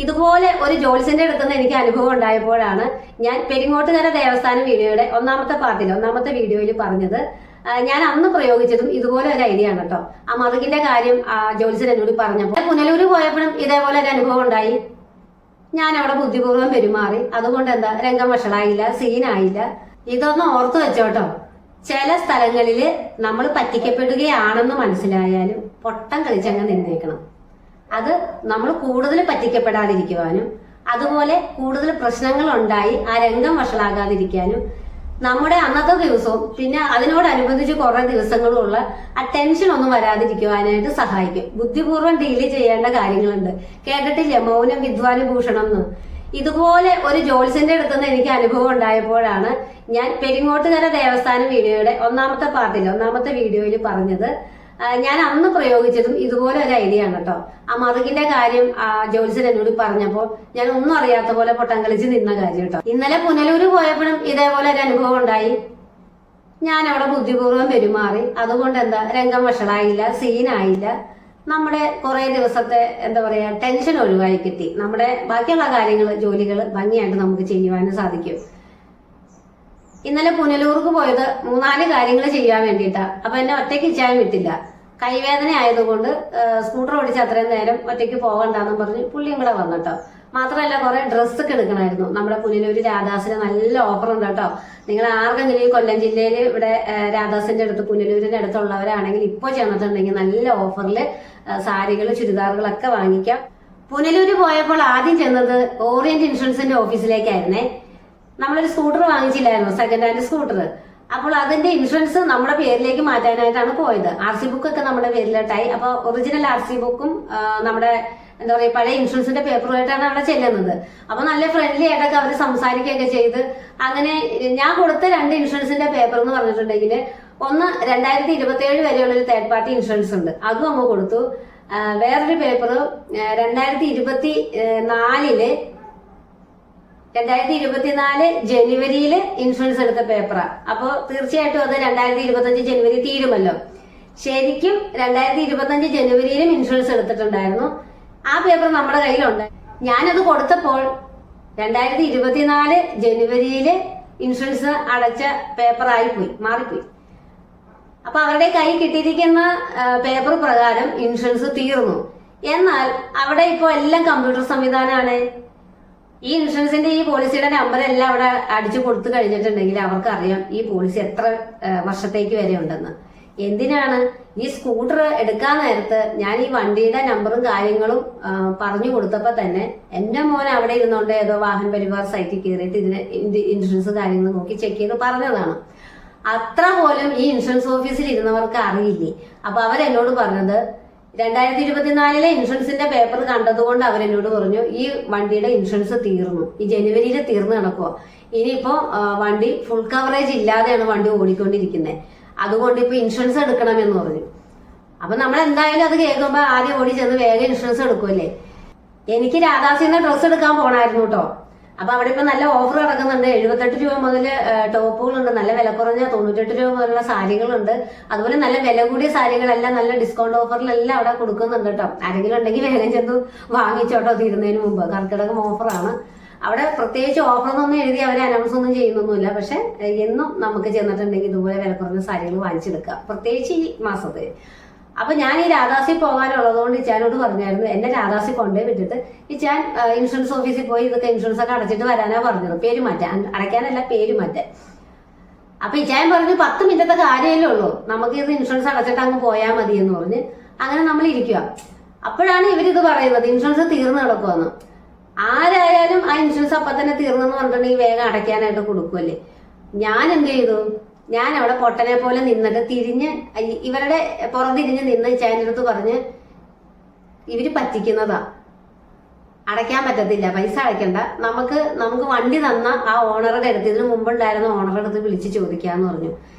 ഇതുപോലെ ഒരു ജോത്സ്യന്റെ അടുത്തുനിന്ന് എനിക്ക് അനുഭവം ഉണ്ടായപ്പോഴാണ് ഞാൻ പെരിങ്ങോട്ടുകര ദേവസ്ഥാന വീഡിയോയുടെ ഒന്നാമത്തെ വീഡിയോയിൽ പറഞ്ഞത്. ഞാൻ അന്ന് പ്രയോഗിച്ചതും ഇതുപോലെ ഒരു ഐഡിയ ആണ് കേട്ടോ. ആ മറുകിന്റെ കാര്യം ജോത്സ്യൻ എന്നോട് പറഞ്ഞപ്പോൾ പുനലൂര് പോയപ്പോഴും ഇതേപോലെ ഒരു അനുഭവം ഉണ്ടായി. ഞാൻ അവിടെ ബുദ്ധിപൂർവ്വം പെരുമാറി. അതുകൊണ്ട് എന്താ, രംഗം വഷളായില്ല, സീനായില്ല. ഇതൊന്ന് ഓർത്തു വെച്ചോട്ടോ. ചില സ്ഥലങ്ങളിൽ നമ്മൾ പറ്റിക്കപ്പെടുകയാണെന്ന് മനസ്സിലായാലും പൊട്ടം കളിച്ചങ്ങ് നിന്നേക്കണം. അത് നമ്മൾ കൂടുതൽ പറ്റിക്കപ്പെടാതിരിക്കുവാനും അതുപോലെ കൂടുതൽ പ്രശ്നങ്ങൾ ഉണ്ടായി ആ രംഗം വഷളാകാതിരിക്കാനും നമ്മുടെ അന്നത്തെ ദിവസവും പിന്നെ അതിനോടനുബന്ധിച്ച് കുറെ ദിവസങ്ങളുള്ള ആ ടെൻഷൻ ഒന്നും വരാതിരിക്കുവാനായിട്ട് സഹായിക്കും. ബുദ്ധിപൂർവ്വം ഡീല് ചെയ്യേണ്ട കാര്യങ്ങളുണ്ട്. കേട്ടിട്ടില്ലേ മൗനം വിദ്വാനുഭൂഷണം എന്ന്? ഇതുപോലെ ഒരു ജോത്സ്യന്റെ അടുത്തുനിന്ന് എനിക്ക് അനുഭവം ഉണ്ടായപ്പോഴാണ് ഞാൻ പെരിങ്ങോട്ടുകര ദേവസ്ഥാന വീഡിയോയുടെ ഒന്നാമത്തെ വീഡിയോയിൽ പറഞ്ഞത്. ഞാൻ അന്ന് പ്രയോഗിച്ചതും ഇതുപോലെ ഒരു ഐഡിയ ആണ് കേട്ടോ. ആ മറുകിന്റെ കാര്യം ജോത്സ്യൻ എന്നോട് പറഞ്ഞപ്പോൾ ഞാൻ ഒന്നും അറിയാത്ത പോലെ പൊട്ടം കളിച്ച് നിന്ന കാര്യം കേട്ടോ. ഇന്നലെ പുനലൂര് പോയപ്പോഴും ഇതേപോലെ ഒരു അനുഭവം ഉണ്ടായി. ഞാൻ അവിടെ ബുദ്ധിപൂർവ്വം പെരുമാറി. അതുകൊണ്ട് എന്താ, രംഗം വഷളായില്ല, സീനായില്ല. നമ്മുടെ കുറെ ദിവസത്തെ എന്താ പറയാ ടെൻഷൻ ഒഴിവായി കിട്ടി. നമ്മുടെ ബാക്കിയുള്ള കാര്യങ്ങൾ, ജോലികൾ ഭംഗിയായിട്ട് നമുക്ക് ചെയ്യുവാനും സാധിക്കും. ഇന്നലെ പുനലൂർക്ക് പോയത് 3-4 കാര്യങ്ങൾ ചെയ്യാൻ വേണ്ടിയിട്ടാ. അപ്പൊ എന്നെ ഒറ്റയ്ക്ക് ചെയ്യാൻ വിട്ടില്ല. കൈവേദന ആയതുകൊണ്ട് സ്കൂട്ടർ ഓടിച്ച് അത്രയും നേരം ഒറ്റയ്ക്ക് പോകണ്ടെന്നും പറഞ്ഞ് പുള്ളിയും കൂടെ വന്നിട്ടോ. മാത്രമല്ല കുറെ ഡ്രസ്സൊക്കെ എടുക്കണമായിരുന്നു. നമ്മുടെ പുനലൂര് രാധാസിന് നല്ല ഓഫർ ഉണ്ട് കേട്ടോ. നിങ്ങൾ ആർക്കെങ്കിലും ഈ കൊല്ലം ജില്ലയിൽ ഇവിടെ രാധാസിന്റെ അടുത്ത് പുനലൂരിന്റെ അടുത്തുള്ളവരാണെങ്കിൽ ഇപ്പോൾ ചെന്നിട്ടുണ്ടെങ്കിൽ നല്ല ഓഫറിൽ സാരികൾ, ചുരിദാറുകളൊക്കെ വാങ്ങിക്കാം. പുനലൂര് പോയപ്പോൾ ആദ്യം ചെന്നത് ഓറിയന്റ് ഇൻഷുറൻസിന്റെ ഓഫീസിലേക്കായിരുന്നേ. നമ്മളൊരു സ്കൂട്ടർ വാങ്ങിച്ചില്ലായിരുന്നു, സെക്കൻഡ് ഹാൻഡ് സ്കൂട്ടർ. അപ്പോൾ അതിന്റെ ഇൻഷുറൻസ് നമ്മുടെ പേരിലേക്ക് മാറ്റാനായിട്ടാണ് പോയത്. RC ബുക്കൊക്കെ നമ്മുടെ പേരിലോട്ടായി. അപ്പൊ ഒറിജിനൽ RC ബുക്കും നമ്മുടെ എന്താ പറയാ പഴയ ഇൻഷുറൻസിന്റെ പേപ്പറുമായിട്ടാണ് അവിടെ ചെല്ലുന്നത്. അപ്പൊ നല്ല ഫ്രണ്ട്ലി ആയിട്ടൊക്കെ അവർ സംസാരിക്കുകയൊക്കെ ചെയ്ത് അങ്ങനെ ഞാൻ കൊടുത്ത 2 ഇൻഷുറൻസിന്റെ പേപ്പർ എന്ന് പറഞ്ഞിട്ടുണ്ടെങ്കിൽ ഒന്ന് 2027 വരെയുള്ള ഒരു തേർഡ് പാർട്ടി ഇൻഷുറൻസ് ഉണ്ട്, അതും അങ്ങ് കൊടുത്തു. വേറൊരു പേപ്പർ 2024 ജനുവരിയിൽ ഇൻഷുറൻസ് എടുത്ത പേപ്പറാ. അപ്പോൾ തീർച്ചയായിട്ടും അത് 2025 ജനുവരി തീരുമല്ലോ. ശരിക്കും 2025 ജനുവരിയിലും ഇൻഷുറൻസ് എടുത്തിട്ടുണ്ടായിരുന്നു. ആ പേപ്പർ നമ്മുടെ കയ്യിലുണ്ട്. ഞാനത് കൊടുത്തപ്പോൾ 2024 ജനുവരിയിൽ ഇൻഷുറൻസ് അടച്ച പേപ്പറായി മാറിപ്പോയി. അപ്പൊ അവരുടെ കൈ കിട്ടിയിരിക്കുന്ന പേപ്പർ പ്രകാരം ഇൻഷുറൻസ് തീർന്നു. എന്നാൽ അവിടെ ഇപ്പോൾ എല്ലാം കമ്പ്യൂട്ടർ സംവിധാനമാണ്. ഈ ഇൻഷുറൻസിന്റെ ഈ പോളിസിയുടെ നമ്പർ എല്ലാം അവിടെ അടിച്ചു കൊടുത്തു കഴിഞ്ഞിട്ടുണ്ടെങ്കിൽ അവർക്ക് അറിയാം ഈ പോളിസി എത്ര വർഷത്തേക്ക് വരെ ഉണ്ടെന്ന്. എന്തിനാണ് ഈ സ്കൂട്ടർ എടുക്കാൻ നേരത്ത് ഞാൻ ഈ വണ്ടിയുടെ നമ്പറും കാര്യങ്ങളും പറഞ്ഞു കൊടുത്തപ്പോ തന്നെ എന്റെ മോൻ അവിടെ ഇരുന്നോണ്ട് ഏതോ വാഹന പരിവാർ സൈറ്റിൽ കയറിയിട്ട് ഇതിന് ഇൻഷുറൻസ് കാര്യങ്ങൾ നോക്കി ചെക്ക് ചെയ്ത് പറഞ്ഞതാണ്. അത്ര പോലും ഈ ഇൻഷുറൻസ് ഓഫീസിൽ ഇരുന്നവർക്ക് അറിയില്ലേ. അപ്പൊ അവരെന്നോട് പറഞ്ഞത് 2024 ഇൻഷുറൻസിന്റെ പേപ്പർ കണ്ടതുകൊണ്ട് അവരെന്നോട് പറഞ്ഞു ഈ വണ്ടിയുടെ ഇൻഷുറൻസ് തീർന്നു, ഈ ജനുവരിയിൽ തീർന്നു കിടക്കുവോ, ഇനിയിപ്പോ വണ്ടി ഫുൾ കവറേജ് ഇല്ലാതെയാണ് വണ്ടി ഓടിക്കൊണ്ടിരിക്കുന്നത്, അതുകൊണ്ട് ഇപ്പൊ ഇൻഷുറൻസ് എടുക്കണമെന്ന് പറഞ്ഞു. അപ്പൊ നമ്മൾ എന്തായാലും അത് കേൾക്കുമ്പോ ആദ്യം ഓടി ചെന്ന് വേഗം ഇൻഷുറൻസ് എടുക്കുമല്ലേ. എനിക്ക് രാധാസിന്ന് ഡ്രസ്സ് എടുക്കാൻ പോണായിരുന്നു കേട്ടോ. അപ്പൊ അവിടെ ഇപ്പൊ നല്ല ഓഫർ കിടക്കുന്നുണ്ട്. 78 രൂപ മുതൽ ടോപ്പുകളുണ്ട്, നല്ല വില കുറഞ്ഞ 98 രൂപ മുതലുള്ള സാരികളുണ്ട്. അതുപോലെ നല്ല വില കൂടിയ സാരികളെല്ലാം നല്ല ഡിസ്കൗണ്ട് ഓഫറിലെല്ലാം അവിടെ കൊടുക്കുന്നുണ്ട് കേട്ടോ. ആരെങ്കിലും ഉണ്ടെങ്കിൽ വേഗം ചെന്ന് വാങ്ങിച്ചോട്ടോ തീരുന്നതിന് മുമ്പ്. കർക്കിടകം ഓഫറാണ്. അവിടെ പ്രത്യേകിച്ച് ഓഫറൊന്നും എഴുതി അവരെ അനൗൺസ് ഒന്നും ചെയ്യുന്നൊന്നുമില്ല. പക്ഷെ എന്നും നമുക്ക് ചെന്നിട്ടുണ്ടെങ്കിൽ ഇതുപോലെ വില കുറഞ്ഞ സാരികൾ വാങ്ങിച്ചെടുക്കാം, പ്രത്യേകിച്ച് ഈ മാസത്തിൽ. അപ്പൊ ഞാൻ ഈ രാധാസി പോകാനുള്ളതുകൊണ്ട് ഇച്ചാനോട് പറഞ്ഞായിരുന്നു എന്നെ രാധാസി കൊണ്ടേ വിട്ടിട്ട് ഇച്ചാൻ ഇൻഷുറൻസ് ഓഫീസിൽ പോയി ഇതൊക്കെ ഇൻഷുറൻസ് ഒക്കെ അടച്ചിട്ട് വരാനാ പറഞ്ഞത്. പേര് മാറ്റാൻ, അടയ്ക്കാനല്ല പേര് മാറ്റാൻ. അപ്പൊ ഇച്ചാൻ പറഞ്ഞു 10 മിനിറ്റത്തെ കാര്യമല്ലേ ഉള്ളൂ, നമുക്ക് ഇത് ഇൻഷുറൻസ് അടച്ചിട്ട് അങ്ങ് പോയാൽ മതി എന്ന് പറഞ്ഞ് അങ്ങനെ നമ്മൾ ഇരിക്കുക. അപ്പോഴാണ് ഇവരിത് പറയുന്നത് ഇൻഷുറൻസ് തീർന്നു കിടക്കുമെന്ന്. ആരായാലും ആ ഇൻഷുറൻസ് അപ്പൊ തന്നെ തീർന്നെന്ന് പറഞ്ഞിട്ടുണ്ടെങ്കിൽ വേഗം അടയ്ക്കാനായിട്ട് കൊടുക്കുമല്ലേ. ഞാൻ എന്ത് ചെയ്തു, ഞാൻ അവിടെ പൊട്ടനെ പോലെ നിന്നിട്ട് തിരിഞ്ഞ് ഇവരുടെ പുറത്തിരിഞ്ഞ് നിന്ന് ചായൻ്റെ അടുത്ത് പറഞ്ഞ് ഇവര് പറ്റിക്കുന്നതാ, അടയ്ക്കാൻ പറ്റത്തില്ല, പൈസ അടയ്ക്കണ്ട, നമുക്ക് വണ്ടി തന്ന ആ ഓണറുടെ അടുത്ത്, ഇതിന് മുമ്പുണ്ടായിരുന്ന ഓണറുടെ അടുത്ത് വിളിച്ച് ചോദിക്കാന്ന് പറഞ്ഞു.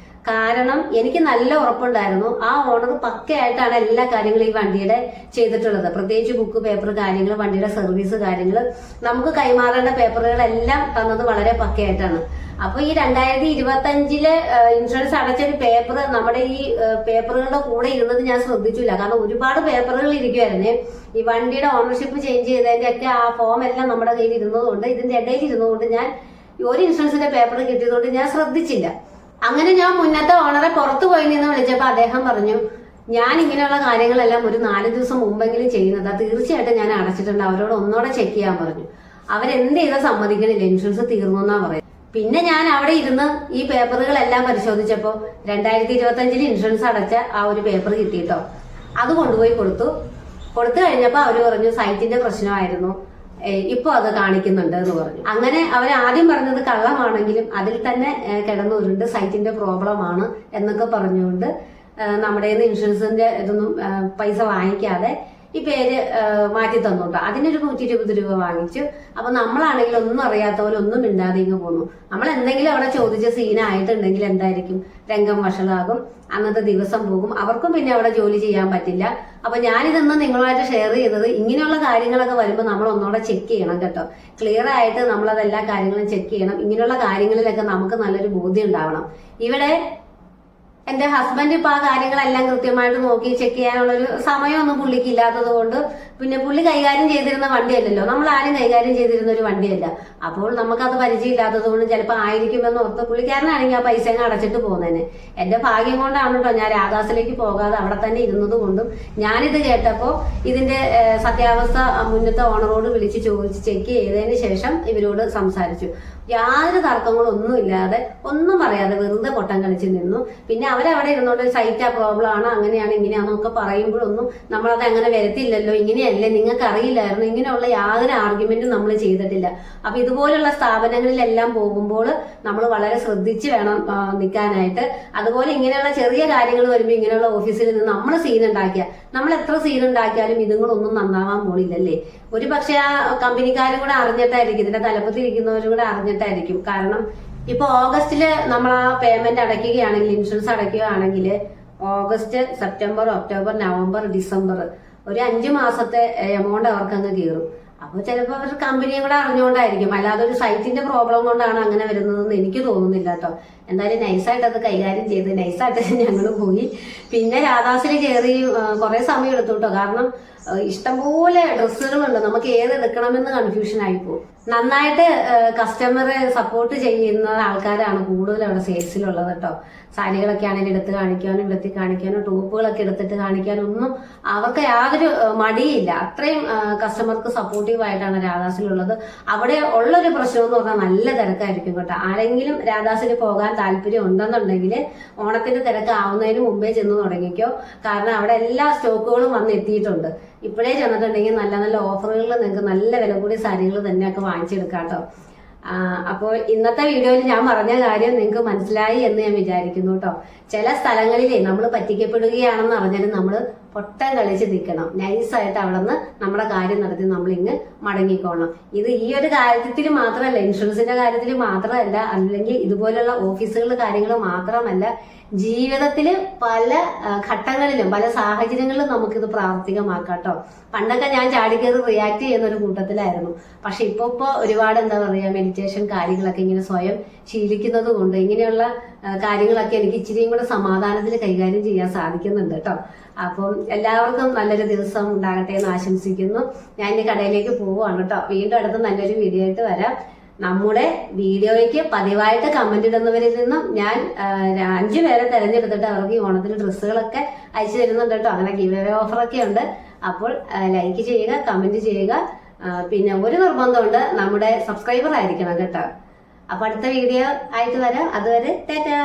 കാരണം എനിക്ക് നല്ല ഉറപ്പുണ്ടായിരുന്നു ആ ഓണർ പക്കയായിട്ടാണ് എല്ലാ കാര്യങ്ങളും ഈ വണ്ടിയുടെ ചെയ്തിട്ടുള്ളത്. പ്രത്യേകിച്ച് ബുക്ക്, പേപ്പർ കാര്യങ്ങൾ, വണ്ടിയുടെ സർവീസ് കാര്യങ്ങൾ, നമുക്ക് കൈമാറേണ്ട പേപ്പറുകളെല്ലാം തന്നത് വളരെ പക്കയായിട്ടാണ്. അപ്പൊ ഈ 2025 ഇൻഷുറൻസ് അടച്ചൊരു പേപ്പർ നമ്മുടെ ഈ പേപ്പറുകളുടെ കൂടെ ഇരുന്നത് ഞാൻ ശ്രദ്ധിച്ചില്ല. കാരണം ഒരുപാട് പേപ്പറുകൾ ഇരിക്കുമായിരുന്നേ. ഈ വണ്ടിയുടെ ഓണർഷിപ്പ് ചേഞ്ച് ചെയ്തതിന്റെ ഒക്കെ ആ ഫോം എല്ലാം നമ്മുടെ കയ്യിൽ ഇരുന്നതുകൊണ്ട്, ഇതിന്റെ ഇടയിൽ ഇരുന്നതുകൊണ്ട് ഞാൻ ഒരു ഇൻഷുറൻസിന്റെ പേപ്പർ കിട്ടിയതുകൊണ്ട് ഞാൻ ശ്രദ്ധിച്ചില്ല. അങ്ങനെ ഞാൻ മുന്നത്തെ ഓണറെ പുറത്തു പോയി നിന്ന് വിളിച്ചപ്പോൾ അദ്ദേഹം പറഞ്ഞു, ഞാൻ ഇങ്ങനെയുള്ള കാര്യങ്ങളെല്ലാം ഒരു 4 ദിവസം മുമ്പെങ്കിലും ചെയ്യുന്നതാ, തീർച്ചയായിട്ടും ഞാൻ അടച്ചിട്ടുണ്ട്, അവരോട് ഒന്നോടെ ചെക്ക് ചെയ്യാൻ പറഞ്ഞു. അവരെന്ത് ചെയ്താൽ സമ്മതിക്കണില്ല, ഇൻഷുറൻസ് തീർന്നു എന്നാ പറയും. പിന്നെ ഞാൻ അവിടെ ഇരുന്ന് ഈ പേപ്പറുകളെല്ലാം പരിശോധിച്ചപ്പോൾ 2025 ഇൻഷുറൻസ് അടച്ച ആ ഒരു പേപ്പർ കിട്ടിയിട്ടോ. അത് കൊണ്ടുപോയി കൊടുത്തു കഴിഞ്ഞപ്പോൾ അവര് പറഞ്ഞു സൈറ്റിന്റെ പ്രശ്നമായിരുന്നു, ഇപ്പൊ അത് കാണിക്കുന്നുണ്ട് എന്ന് പറഞ്ഞു. അങ്ങനെ അവർ ആദ്യം പറഞ്ഞത് കള്ളമാണെങ്കിലും അതിൽ തന്നെ കിടന്നുരുണ്ട് സൈറ്റിന്റെ പ്രോബ്ലം ആണ് എന്നൊക്കെ പറഞ്ഞുകൊണ്ട് നമ്മുടെ ഇൻഷുറൻസിന്റെ ഇതൊന്നും പൈസ വാങ്ങിക്കാതെ ഈ പേര് മാറ്റി തന്നു കേട്ടോ. അതിനൊരു 120 രൂപ വാങ്ങിച്ചു. അപ്പൊ നമ്മളാണെങ്കിൽ ഒന്നും അറിയാത്ത പോലെ ഒന്നും മിണ്ടാതെ ഇങ്ങ് പോന്നു. നമ്മൾ എന്തെങ്കിലും അവിടെ ചോദിച്ച സീനായിട്ടുണ്ടെങ്കിൽ എന്തായിരിക്കും, രംഗം വഷളാകും, അന്നത്തെ ദിവസം പോകും, അവർക്കും പിന്നെ അവിടെ ജോലി ചെയ്യാൻ പറ്റില്ല. അപ്പൊ ഞാനിതൊന്ന് നിങ്ങളുമായിട്ട് ഷെയർ ചെയ്തത്, ഇങ്ങനെയുള്ള കാര്യങ്ങളൊക്കെ വരുമ്പോൾ നമ്മൾ ഒന്നുകൂടെ ചെക്ക് ചെയ്യണം കേട്ടോ. ക്ലിയർ ആയിട്ട് നമ്മളതെല്ലാ കാര്യങ്ങളും ചെക്ക് ചെയ്യണം. ഇങ്ങനെയുള്ള കാര്യങ്ങളിലൊക്കെ നമുക്ക് നല്ലൊരു ബോധ്യം ഉണ്ടാവണം. ഇവിടെ എന്റെ ഹസ്ബൻഡ് ഇപ്പൊ ആ കാര്യങ്ങളെല്ലാം കൃത്യമായിട്ട് നോക്കി ചെക്ക് ചെയ്യാനുള്ളൊരു സമയമൊന്നും പുള്ളിക്ക് ഇല്ലാത്തത് കൊണ്ട്, പിന്നെ പുള്ളി കൈകാര്യം ചെയ്തിരുന്ന വണ്ടിയല്ലല്ലോ, നമ്മൾ ആരും കൈകാര്യം ചെയ്തിരുന്ന ഒരു വണ്ടിയല്ല. അപ്പോൾ നമുക്കത് പരിചയമില്ലാത്തത് കൊണ്ട് ചിലപ്പോൾ ആയിരിക്കുമെന്ന് ഓർത്ത് പുള്ളിക്കാരനാണെങ്കിൽ ആ പൈസ അടച്ചിട്ട് പോകുന്നതിന്. എന്റെ ഭാഗ്യം കൊണ്ടാണ് കേട്ടോ ഞാൻ രാധാസിലേക്ക് പോകാതെ അവിടെ തന്നെ ഇരുന്നത് കൊണ്ടും. ഞാനിത് കേട്ടപ്പോൾ ഇതിന്റെ സത്യാവസ്ഥ മുന്നത്തെ ഓണറോട് വിളിച്ച് ചോദിച്ച് ചെക്ക് ചെയ്തതിന് ശേഷം ഇവരോട് സംസാരിച്ചു. യാതൊരു തർക്കങ്ങളും ഒന്നുമില്ലാതെ, ഒന്നും പറയാതെ വെറുതെ പൊട്ടം കളിച്ച് നിന്നു. പിന്നെ അവരവിടെ ഇരുന്നോണ്ട് സൈറ്റ് ആ പ്രോബ്ലം ആണ്, അങ്ങനെയാണ് ഇങ്ങനെയാണെന്നൊക്കെ പറയുമ്പോഴൊന്നും നമ്മളത് അങ്ങനെ വരത്തില്ലല്ലോ, ഇങ്ങനെയല്ലേ, നിങ്ങൾക്ക് അറിയില്ലായിരുന്നു, ഇങ്ങനെയുള്ള യാതൊരു ആർഗ്യുമെന്റും നമ്മൾ ചെയ്തിട്ടില്ല. അപ്പൊ ഇതുപോലുള്ള സ്ഥാപനങ്ങളിലെല്ലാം പോകുമ്പോൾ നമ്മൾ വളരെ ശ്രദ്ധിച്ച് വേണം നിൽക്കാനായിട്ട്. അതുപോലെ ഇങ്ങനെയുള്ള ചെറിയ കാര്യങ്ങൾ വരുമ്പോൾ ഇങ്ങനെയുള്ള ഓഫീസിൽ നിന്ന് നമ്മൾ സീൻ ഉണ്ടാക്കിയ, നമ്മൾ എത്ര സീൻ ഉണ്ടാക്കിയാലും ഇതുങ്ങളൊന്നും നന്നാവാൻ പോണില്ലല്ലേ. ഒരു പക്ഷെ ആ കമ്പനിക്കാരും കൂടെ അറിഞ്ഞിട്ടായിരിക്കും, ഇതിന്റെ തലപ്പത്തിരിക്കുന്നവരും കൂടെ അറിഞ്ഞിട്ടായിരിക്കും. കാരണം ഇപ്പൊ ഓഗസ്റ്റില് നമ്മൾ ആ പേയ്മെന്റ് അടയ്ക്കുകയാണെങ്കിൽ, ഇൻഷുറൻസ് അടയ്ക്കുകയാണെങ്കിൽ August, September, October, November, December, ഒരു 5 മാസത്തെ എമൗണ്ട് അവർക്ക് അങ്ങ് കീറും. അപ്പൊ ചിലപ്പോൾ അവർ കമ്പനിയും കൂടെ അറിഞ്ഞുകൊണ്ടായിരിക്കും, അല്ലാതെ ഒരു സൈറ്റിന്റെ പ്രോബ്ലം കൊണ്ടാണ് അങ്ങനെ വരുന്നതെന്ന് എനിക്ക് തോന്നുന്നില്ല കേട്ടോ. എന്തായാലും നൈസായിട്ട് അത് കൈകാര്യം ചെയ്ത് നൈസായിട്ട് ഞങ്ങൾ പോയി. പിന്നെ രാധാസിൽ കയറി കുറെ സമയം എടുത്തു കേട്ടോ. കാരണം ഇഷ്ടംപോലെ ഡ്രസ്സുകളുണ്ട്, നമുക്ക് ഏത് എടുക്കണമെന്ന് കൺഫ്യൂഷൻ ആയിപ്പോകും. നന്നായിട്ട് കസ്റ്റമറെ സപ്പോർട്ട് ചെയ്യുന്ന ആൾക്കാരാണ് കൂടുതൽ അവിടെ സെയിൽസിലുള്ളത് കേട്ടോ. സാരികളൊക്കെ ആണെങ്കിൽ എടുത്ത് കാണിക്കാനും, വെത്തി കാണിക്കാനും, ടോപ്പുകളൊക്കെ എടുത്തിട്ട് കാണിക്കാനും ഒന്നും അവർക്ക് യാതൊരു മടിയില്ല. അത്രയും കസ്റ്റമർക്ക് സപ്പോർട്ടീവ് ആയിട്ടാണ് രാധാസിലുള്ളത്. അവിടെ ഉള്ളൊരു പ്രശ്നം എന്ന് പറഞ്ഞാൽ നല്ല തിരക്കായിരിക്കും കേട്ടോ. ആരെങ്കിലും രാധാസിൽ പോകാൻ താല്പര്യം ഉണ്ടെന്നുണ്ടെങ്കിൽ ഓണത്തിന്റെ തിരക്ക് ആവുന്നതിന് മുമ്പേ ചെന്ന് തുടങ്ങിക്കോ. കാരണം അവിടെ എല്ലാ സ്റ്റോക്കുകളും വന്ന് എത്തിയിട്ടുണ്ട്. ഇപ്പോഴേ ചെന്നിട്ടുണ്ടെങ്കിൽ നല്ല നല്ല ഓഫറുകളിൽ നിങ്ങൾക്ക് നല്ല വില കൂടിയ സാരികൾ തന്നെയൊക്കെ വാങ്ങിച്ചെടുക്കാം കേട്ടോ. അപ്പോൾ ഇന്നത്തെ വീഡിയോയിൽ ഞാൻ പറഞ്ഞ കാര്യം നിങ്ങൾക്ക് മനസ്സിലായി എന്ന് ഞാൻ വിചാരിക്കുന്നു കേട്ടോ. ചില സ്ഥലങ്ങളിലേ നമ്മൾ പറ്റിക്കപ്പെടുകയാണെന്ന് അറിഞ്ഞാലും നമ്മൾ പൊട്ടം കളിച്ച് നിൽക്കണം. നൈസായിട്ട് അവിടെ നിന്ന് നമ്മുടെ കാര്യം നടത്തി നമ്മൾ ഇങ്ങ് മടങ്ങിക്കോണം. ഇത് ഈ ഒരു കാര്യത്തിൽ മാത്രമല്ല, ഇൻഷുറൻസിന്റെ കാര്യത്തിൽ മാത്രമല്ല, അല്ലെങ്കിൽ ഇതുപോലുള്ള ഓഫീസുകളുടെ കാര്യങ്ങൾ മാത്രമല്ല, ജീവിതത്തിൽ പല ഘട്ടങ്ങളിലും പല സാഹചര്യങ്ങളിലും നമുക്കിത് പ്രാവർത്തികമാക്കാം കേട്ടോ. പണ്ടൊക്കെ ഞാൻ ചാടിക്കയറി റിയാക്ട് ചെയ്യുന്ന ഒരു കൂട്ടത്തിലായിരുന്നു. പക്ഷെ ഇപ്പൊ ഒരുപാട് എന്താ പറയാ, മെഡിറ്റേഷൻ കാര്യങ്ങളൊക്കെ ഇങ്ങനെ സ്വയം ശീലിക്കുന്നത് കൊണ്ട് ഇങ്ങനെയുള്ള കാര്യങ്ങളൊക്കെ എനിക്ക് ഇച്ചിരിയും കൂടെ സമാധാനത്തിൽ കൈകാര്യം ചെയ്യാൻ സാധിക്കുന്നുണ്ട് കേട്ടോ. അപ്പം എല്ലാവർക്കും നല്ലൊരു ദിവസം ഉണ്ടാകട്ടെ എന്ന് ആശംസിക്കുന്നു. ഞാൻ ഇനി കടയിലേക്ക് പോവുകയാണ് കേട്ടോ. വീണ്ടും അടുത്ത് നല്ലൊരു വീഡിയോ ആയിട്ട് വരാം. നമ്മുടെ വീഡിയോയ്ക്ക് പതിവായിട്ട് കമന്റ് ഇടുന്നവരിൽ നിന്നും ഞാൻ 5 പേരെ തെരഞ്ഞെടുത്തിട്ട് അവർക്ക് ഈ ഓണത്തിന് ഡ്രസ്സുകളൊക്കെ അയച്ചു തരുന്നുണ്ട് കേട്ടോ. അങ്ങനെ ഗിവ് അവേ ഓഫറൊക്കെ ഉണ്ട്. അപ്പോൾ ലൈക്ക് ചെയ്യുക, കമന്റ് ചെയ്യുക. പിന്നെ ഒരു നിർബന്ധമുണ്ട്, നമ്മുടെ സബ്സ്ക്രൈബർ ആയിരിക്കണം കേട്ടോ. അപ്പൊ അടുത്ത വീഡിയോ ആയിട്ട് വരാം. അതുവരെ ടാറ്റാ.